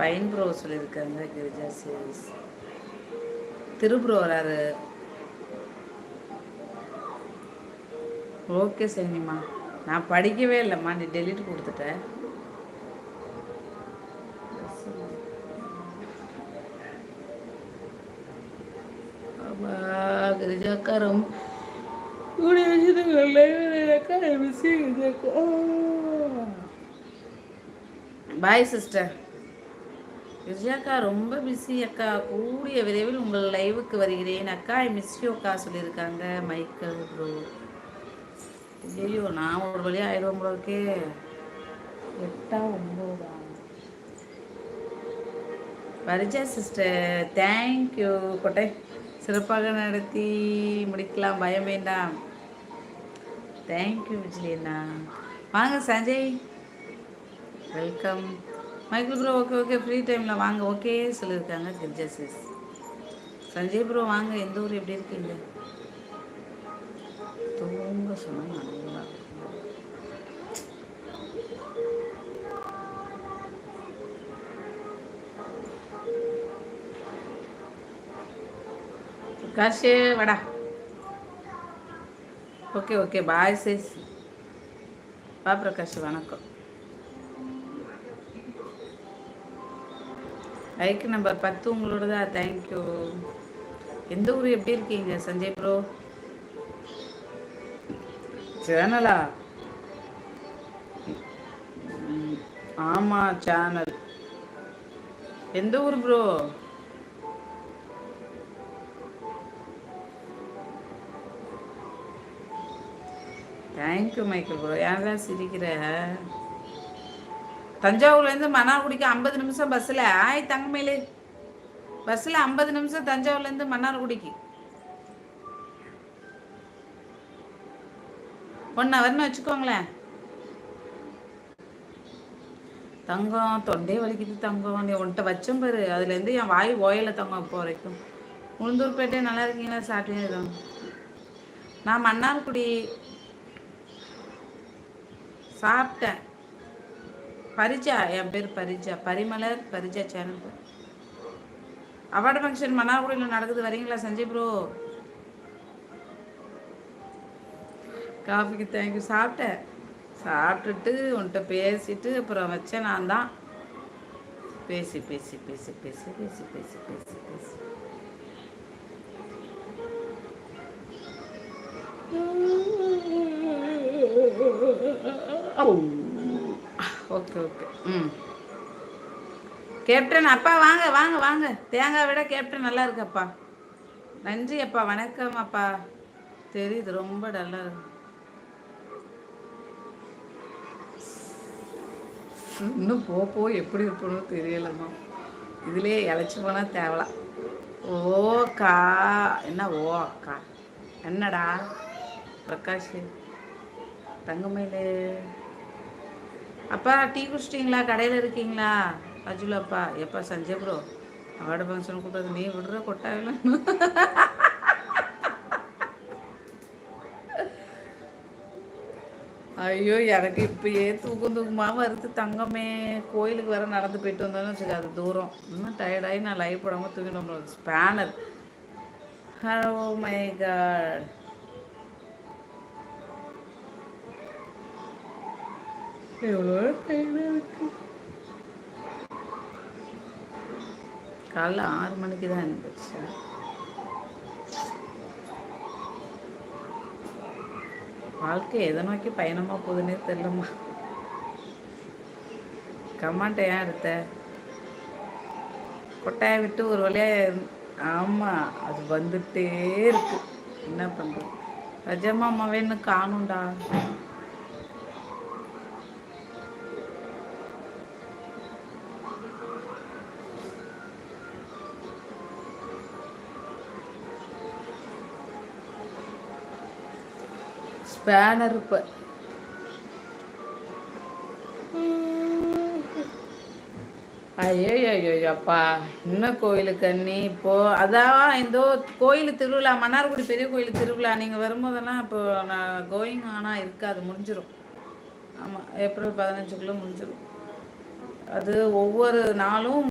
Fine bro சொல்லியிருக்காங்க. Girija series திருப்ரோ வராரு. Okay சரிம்மா. நான் படிக்கவே இல்லைம்மா, நீ டெலிட் கொடுத்துட்டேன். கிரிஜாக்கா ரொம்ப பாய் சிஸ்டர். கிரிஜாக்கா ரொம்ப பிஸி அக்கா. கூடிய விரைவில் உங்கள் லைவுக்கு வருகிறேன் அக்கா. ஐ மிஸ் யூ அக்கா சொல்லியிருக்காங்க மைக்கேல் ப்ரோ. ஐயோ நான் ஒரு வழியாக ஆயிடுவோம் ப்ரோக்கே. 8 9 பரிஜா சிஸ்டர் தேங்க்யூ. கொட்டை சிறப்பாக நடத்தி முடிக்கலாம், பயம் வேண்டாம். தேங்க்யூ விஜயண்ணா. வாங்க Sanjay, welcome. Michael bro okay okay free டைமில் வாங்க ஓகே சொல்லியிருக்காங்க கிரிஜா சிஸ். சஞ்சய் ப்ரோ வாங்க. எந்த ஊர், எப்படி இருக்கீங்க? தூங்க சொன்னால் நல்லா. பிரகாஷே வடா. Okay okay bye sis. பா பிரகாஷ் வணக்கம். லைக் நம்பர் 10 உங்களோடதா. தேங்க்யூ. எந்த ஊர், எப்படி இருக்கீங்க சஞ்சய் ப்ரோ? சேனலா? ஆமாம் சேனல். எந்த ஊர் ப்ரோ? Thank you Michael bro. யாரெல்லாம் சிரிக்கிற? தஞ்சாவூர்லேருந்து மன்னார்குடிக்கு 50 நிமிஷம் பஸ்ஸில். ஆய் தங்கமேலே, பஸ்ஸில் 50 நிமிஷம் தஞ்சாவூர்லேருந்து மன்னார்குடிக்கு. 1 ஹவர்னு வச்சுக்கோங்களேன். தங்கம் தொண்டே வலிக்குது தங்கம். நீ உன்ட்ட வச்சம் பாரு, அதுலேருந்து என் வாய் ஓயலை தங்கம் இப்போ வரைக்கும். உளுந்தூர்பேட்டை நல்லா இருக்கீங்களா? சாப்பிட்டே. நான் மன்னார்குடி சாப்பிட்டேன். பரிஜா, என் பேர் Parija, பரிமலர் Parija channel. Award function மன்னார்குடியில் நடக்குது, வரீங்களா சஞ்சய் ப்ரோ? காஃபிக்கு தேங்க்யூ. சாப்பிட்டேன். சாப்பிட்டுட்டு உன்கிட்ட பேசிட்டு அப்புறம் வச்சேன். நான் தான் பேசி பேசி பேசி பேசி பேசி பேசி பேசி பேசி ஓகே ஓகே. கேப்டன் அப்பா வாங்க வாங்க வாங்க. தேங்காய் விட கேப்டன் நல்லா இருக்கு அப்பா. நன்றி அப்பா. வணக்கம் அப்பா. தெரியுது ரொம்ப நல்லா இருக்கு. இன்னும் போ எப்படி இருக்கணும் தெரியலம்மா. இதுலேயே இழைச்சி போனால் தேவலாம். ஓக்கா என்ன? ஓ அக்கா என்னடா? பிரகாஷ் தங்கமயிலே அப்பா டீ குடிச்சிட்டிங்களா? கடையில் இருக்கீங்களா? அஜுல் அப்பா. எப்பா சஞ்சய் ப்ரோ அவார்டு ஃபங்க்ஷன் கூப்பிட்றது நீ விடுற கொட்டாயில. ஐயோ எனக்கு இப்பயே தூக்கமாக வருது தங்கமே. கோயிலுக்கு வேற நடந்து போயிட்டு வந்தோன்னு வச்சுக்க, அது தூரம். இன்னும் டயர்டாகி நான் லைவ் போடாமல் தூக்கிட்டு ஸ்பேனர். Hello my God. எவ்வளோ டயர்டாக இருக்கு. காலைல 6 மணிக்கு தான் இருந்துச்சு. வாழ்க்கை எதை நோக்கி பயணமாக போகுதுன்னே தெரியலம்மா. கமாண்டை ஏன் எடுத்த? கொட்டாயை விட்டு ஒரு வழியாக. ஆமாம் அது வந்துட்டே இருக்கு. என்ன பண்ணுறது? ரஜமா அம்மாவேன்னு காணும்டா. ஸ்பேனர் இப்போ ஐயோப்பா. இன்னும் கோயிலுக்கு அண்ணி இப்போது அதான் இந்த கோயில் திருவிழா, மன்னார்குடி பெரிய கோயில் திருவிழா. நீங்கள் வரும்போதெல்லாம் இப்போ நான் கோயிங் ஆனால் இருக்காது, முடிஞ்சிடும். ஆமாம் ஏப்ரல் 15க்குள்ளே முடிஞ்சிடும். அது ஒவ்வொரு நாளும்